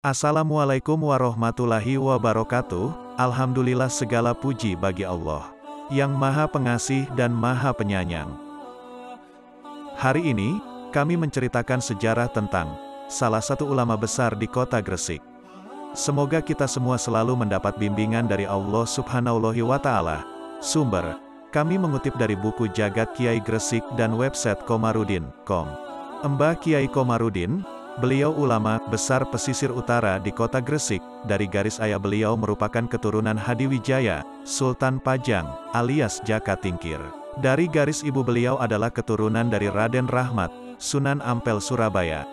Assalamualaikum warahmatullahi wabarakatuh. Alhamdulillah, segala puji bagi Allah yang Maha Pengasih dan Maha Penyayang. Hari ini, kami menceritakan sejarah tentang salah satu ulama besar di kota Gresik. Semoga kita semua selalu mendapat bimbingan dari Allah Subhanahu wa Ta'ala. Sumber, kami mengutip dari buku Jagat Kiai Gresik dan website Komarudin.com. Mbah Kiai Komarudin, beliau ulama besar pesisir utara di kota Gresik. Dari garis ayah beliau merupakan keturunan Hadiwijaya, Sultan Pajang, alias Jaka Tingkir. Dari garis ibu beliau adalah keturunan dari Raden Rahmat, Sunan Ampel Surabaya.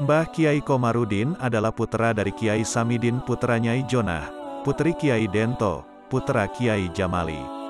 Mbah Kiai Komarudin adalah putra dari Kiai Samidin putra Nyai Jonah, putri Kiai Dento, putra Kiai Jamali.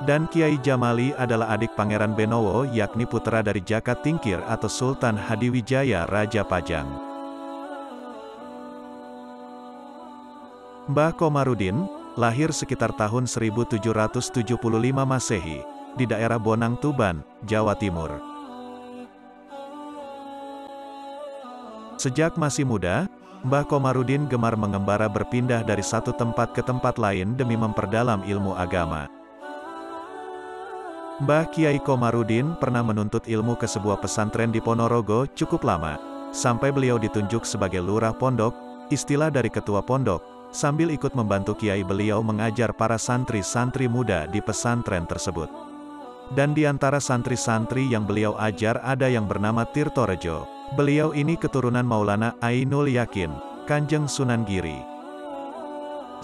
Dan Kiai Jamali adalah adik Pangeran Benowo, yakni putra dari Jaka Tingkir atau Sultan Hadiwijaya Raja Pajang. Mbah Komarudin lahir sekitar tahun 1775 Masehi di daerah Bonang Tuban, Jawa Timur. Sejak masih muda, Mbah Komarudin gemar mengembara berpindah dari satu tempat ke tempat lain demi memperdalam ilmu agama. Mbah Kiai Komarudin pernah menuntut ilmu ke sebuah pesantren di Ponorogo cukup lama, sampai beliau ditunjuk sebagai lurah pondok, istilah dari ketua pondok, sambil ikut membantu kiai beliau mengajar para santri-santri muda di pesantren tersebut. Dan di antara santri-santri yang beliau ajar ada yang bernama Tirtorejo. Beliau ini keturunan Maulana Ainul Yakin, Kanjeng Sunan Giri.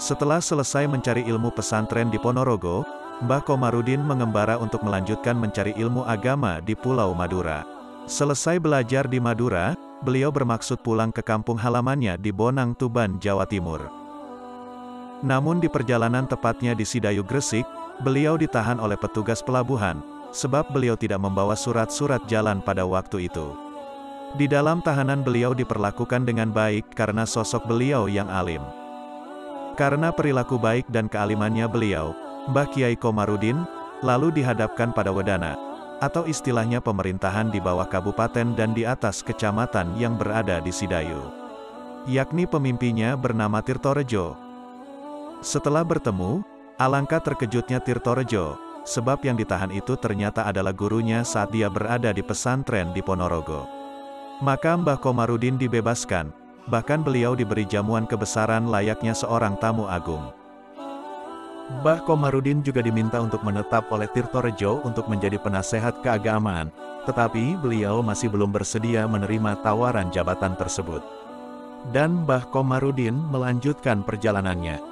Setelah selesai mencari ilmu pesantren di Ponorogo, Mbah Komarudin mengembara untuk melanjutkan mencari ilmu agama di Pulau Madura. Selesai belajar di Madura, beliau bermaksud pulang ke kampung halamannya di Bonang Tuban, Jawa Timur. Namun di perjalanan tepatnya di Sidayu Gresik, beliau ditahan oleh petugas pelabuhan, sebab beliau tidak membawa surat-surat jalan pada waktu itu. Di dalam tahanan beliau diperlakukan dengan baik karena sosok beliau yang alim. Karena perilaku baik dan kealimannya beliau, Mbah Kiai Komarudin lalu dihadapkan pada wedana, atau istilahnya pemerintahan di bawah kabupaten dan di atas kecamatan yang berada di Sidayu. Yakni pemimpinnya bernama Tirtorejo. Setelah bertemu, alangkah terkejutnya Tirtorejo, sebab yang ditahan itu ternyata adalah gurunya saat dia berada di pesantren di Ponorogo. Maka Mbah Komarudin dibebaskan, bahkan beliau diberi jamuan kebesaran layaknya seorang tamu agung. Mbah Komarudin juga diminta untuk menetap oleh Tirtorejo untuk menjadi penasehat keagamaan, tetapi beliau masih belum bersedia menerima tawaran jabatan tersebut. Dan Mbah Komarudin melanjutkan perjalanannya.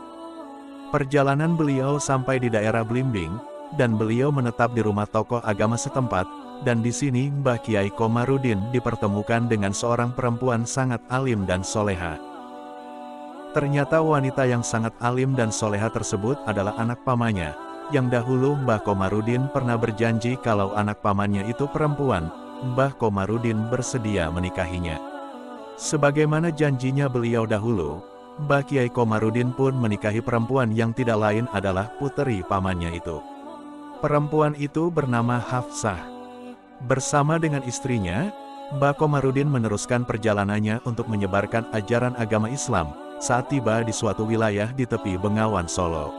Perjalanan beliau sampai di daerah Blimbing, dan beliau menetap di rumah tokoh agama setempat, dan di sini Mbah Kiai Komarudin dipertemukan dengan seorang perempuan sangat alim dan soleha. Ternyata wanita yang sangat alim dan soleha tersebut adalah anak pamannya, yang dahulu Mbah Komarudin pernah berjanji kalau anak pamannya itu perempuan, Mbah Komarudin bersedia menikahinya. Sebagaimana janjinya beliau dahulu, Mbah Kiai Komarudin pun menikahi perempuan yang tidak lain adalah puteri pamannya itu. Perempuan itu bernama Hafsah. Bersama dengan istrinya, Mbah Komarudin meneruskan perjalanannya untuk menyebarkan ajaran agama Islam, saat tiba di suatu wilayah di tepi Bengawan Solo.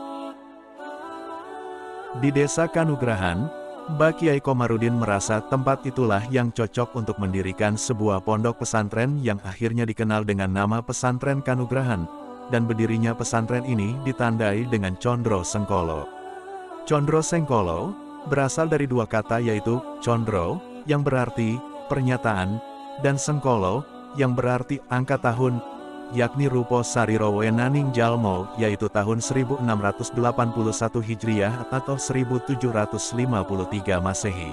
Di desa Kanugrahan, Mbah Kiai Komarudin merasa tempat itulah yang cocok untuk mendirikan sebuah pondok pesantren yang akhirnya dikenal dengan nama Pesantren Kanugrahan, dan berdirinya pesantren ini ditandai dengan Condro Sengkolo. Condro Sengkolo berasal dari dua kata yaitu Condro, yang berarti pernyataan, dan Sengkolo, yang berarti angka tahun, yakni Rupo Sarirowe Naning Jalmo, yaitu tahun 1681 Hijriah atau 1753 Masehi.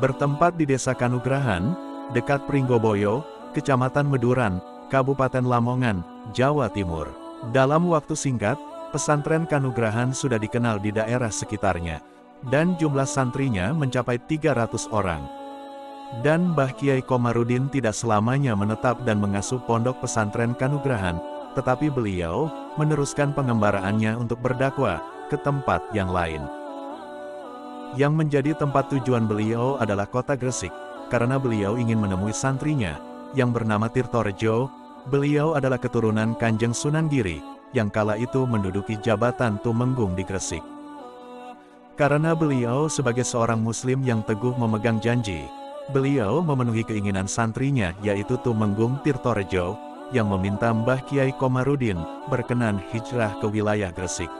Bertempat di desa Kanugrahan, dekat Pringgoboyo, Kecamatan Meduran, Kabupaten Lamongan, Jawa Timur. Dalam waktu singkat, pesantren Kanugrahan sudah dikenal di daerah sekitarnya, dan jumlah santrinya mencapai 300 orang. Dan Mbah Kiai Komarudin tidak selamanya menetap dan mengasuh pondok pesantren Kanugrahan, tetapi beliau meneruskan pengembaraannya untuk berdakwah ke tempat yang lain. Yang menjadi tempat tujuan beliau adalah kota Gresik, karena beliau ingin menemui santrinya, yang bernama Tirtorejo, Beliau adalah keturunan Kanjeng Sunan Giri, yang kala itu menduduki jabatan Tumenggung di Gresik. Karena beliau sebagai seorang muslim yang teguh memegang janji, beliau memenuhi keinginan santrinya yaitu Tumenggung Tirtorejo, yang meminta Mbah Kyai Komarudin berkenan hijrah ke wilayah Gresik.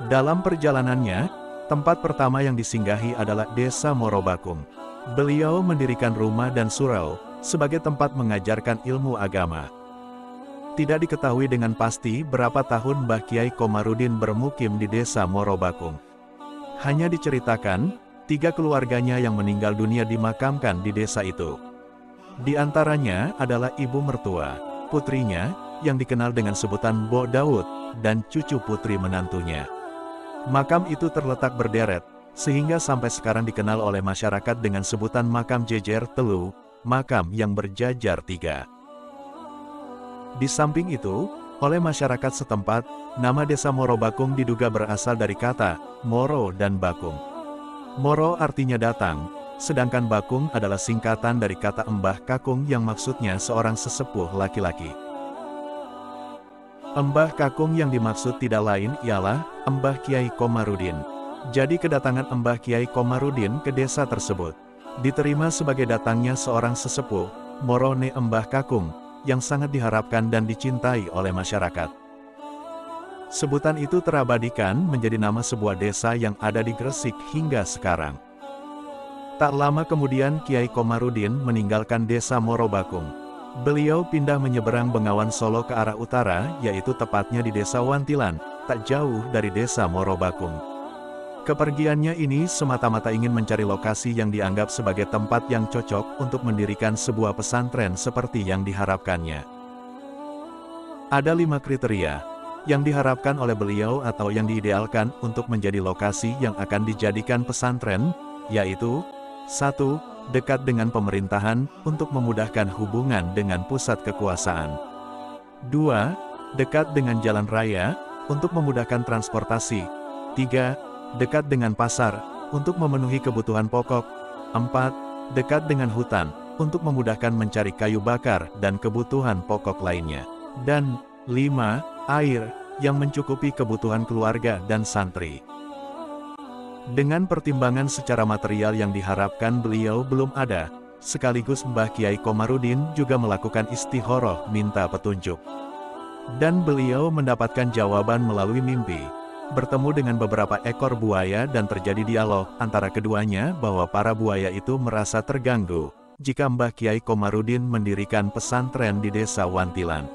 Dalam perjalanannya, tempat pertama yang disinggahi adalah Desa Morobakung. Beliau mendirikan rumah dan surau sebagai tempat mengajarkan ilmu agama. Tidak diketahui dengan pasti berapa tahun Mbah Kyai Komarudin bermukim di Desa Morobakung. Hanya diceritakan, 3 keluarganya yang meninggal dunia dimakamkan di desa itu. Di antaranya adalah ibu mertua, putrinya, yang dikenal dengan sebutan Bo Daud, dan cucu putri menantunya. Makam itu terletak berderet, sehingga sampai sekarang dikenal oleh masyarakat dengan sebutan makam jejer telu, makam yang berjajar 3. Di samping itu, oleh masyarakat setempat, nama Desa Morobakung diduga berasal dari kata Moro dan Bakung. Moro artinya datang, sedangkan Bakung adalah singkatan dari kata Mbah Kakung yang maksudnya seorang sesepuh laki-laki. Mbah Kakung yang dimaksud tidak lain ialah Mbah Kyai Komarudin. Jadi kedatangan Mbah Kyai Komarudin ke desa tersebut diterima sebagai datangnya seorang sesepuh, Morone Mbah Kakung, yang sangat diharapkan dan dicintai oleh masyarakat. Sebutan itu terabadikan menjadi nama sebuah desa yang ada di Gresik hingga sekarang. Tak lama kemudian Kyai Komarudin meninggalkan Desa Morobakung. Beliau pindah menyeberang Bengawan Solo ke arah utara, yaitu tepatnya di Desa Wantilan, tak jauh dari Desa Morobakung. Kepergiannya ini semata-mata ingin mencari lokasi yang dianggap sebagai tempat yang cocok untuk mendirikan sebuah pesantren seperti yang diharapkannya. Ada 5 kriteria yang diharapkan oleh beliau atau yang diidealkan untuk menjadi lokasi yang akan dijadikan pesantren, yaitu 1. Dekat dengan pemerintahan untuk memudahkan hubungan dengan pusat kekuasaan. 2. Dekat dengan jalan raya untuk memudahkan transportasi. 3. Dekat dengan pasar, untuk memenuhi kebutuhan pokok. 4. Dekat dengan hutan, untuk memudahkan mencari kayu bakar dan kebutuhan pokok lainnya. Dan 5. Air, yang mencukupi kebutuhan keluarga dan santri. Dengan pertimbangan secara material yang diharapkan beliau belum ada, sekaligus Mbah Kyai Komarudin juga melakukan istikharah minta petunjuk. Dan beliau mendapatkan jawaban melalui mimpi. Bertemu dengan beberapa ekor buaya dan terjadi dialog antara keduanya bahwa para buaya itu merasa terganggu jika Mbah Kyai Komarudin mendirikan pesantren di Desa Wantilan.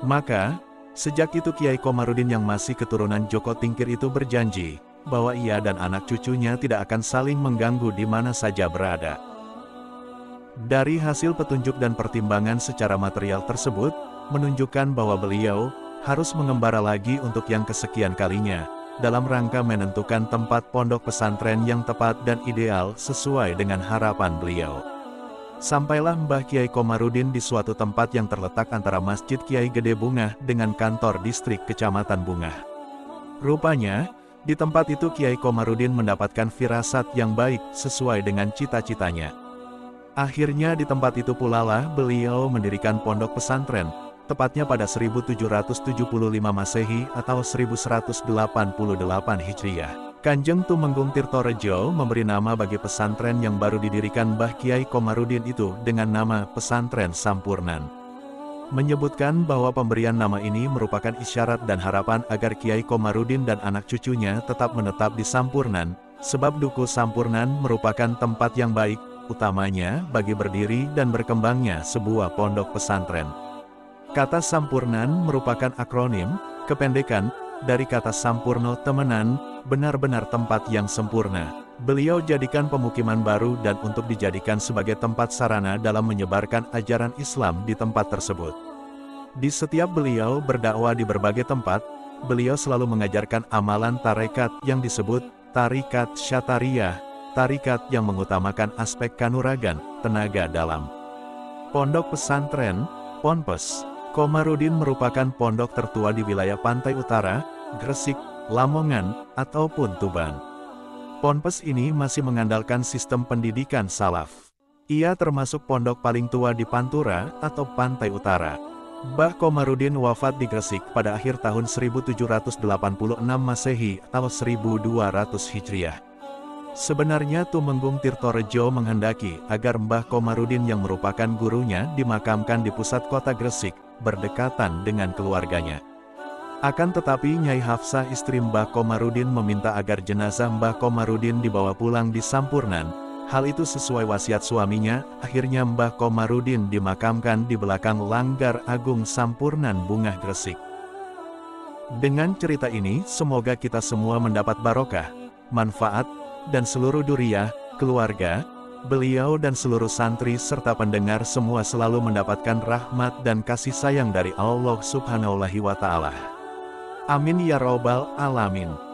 Maka, sejak itu Kyai Komarudin yang masih keturunan Joko Tingkir itu berjanji bahwa ia dan anak cucunya tidak akan saling mengganggu di mana saja berada. Dari hasil petunjuk dan pertimbangan secara material tersebut, menunjukkan bahwa beliau harus mengembara lagi untuk yang kesekian kalinya, dalam rangka menentukan tempat pondok pesantren yang tepat dan ideal sesuai dengan harapan beliau. Sampailah Mbah Kyai Komarudin di suatu tempat yang terletak antara Masjid Kyai Gede Bungah dengan kantor distrik Kecamatan Bungah. Rupanya, di tempat itu Kyai Komarudin mendapatkan firasat yang baik sesuai dengan cita-citanya. Akhirnya di tempat itu pula lah beliau mendirikan pondok pesantren, tepatnya pada 1775 Masehi atau 1188 Hijriah. Kanjeng Tumenggung Tirtorejo memberi nama bagi pesantren yang baru didirikan Mbah Kyai Komarudin itu dengan nama Pesantren Sampurnan. Menyebutkan bahwa pemberian nama ini merupakan isyarat dan harapan agar Kyai Komarudin dan anak cucunya tetap menetap di Sampurnan, sebab Duku Sampurnan merupakan tempat yang baik, utamanya bagi berdiri dan berkembangnya sebuah pondok pesantren. Kata Sampurnan merupakan akronim, kependekan, dari kata Sampurno temenan, benar-benar tempat yang sempurna. Beliau jadikan pemukiman baru dan untuk dijadikan sebagai tempat sarana dalam menyebarkan ajaran Islam di tempat tersebut. Di setiap beliau berdakwah di berbagai tempat, beliau selalu mengajarkan amalan tarekat yang disebut tarikat syatariyah, tarikat yang mengutamakan aspek kanuragan, tenaga dalam. Pondok pesantren, Ponpes Komarudin merupakan pondok tertua di wilayah pantai utara, Gresik, Lamongan, ataupun Tuban. Ponpes ini masih mengandalkan sistem pendidikan salaf. Ia termasuk pondok paling tua di Pantura atau pantai utara. Mbah Komarudin wafat di Gresik pada akhir tahun 1786 Masehi atau 1200 Hijriah. Sebenarnya Tumenggung Tirtorejo menghendaki agar Mbah Komarudin yang merupakan gurunya dimakamkan di pusat kota Gresik, berdekatan dengan keluarganya. Akan tetapi Nyai Hafsah istri Mbah Komarudin meminta agar jenazah Mbah Komarudin dibawa pulang di Sampurnan. Hal itu sesuai wasiat suaminya, akhirnya Mbah Komarudin dimakamkan di belakang Langgar Agung Sampurnan Bungah Gresik. Dengan cerita ini, semoga kita semua mendapat barokah, manfaat, dan seluruh duriyah, keluarga, beliau dan seluruh santri serta pendengar semua selalu mendapatkan rahmat dan kasih sayang dari Allah Subhanahu wa Ta'ala. Amin ya Rabbal Alamin.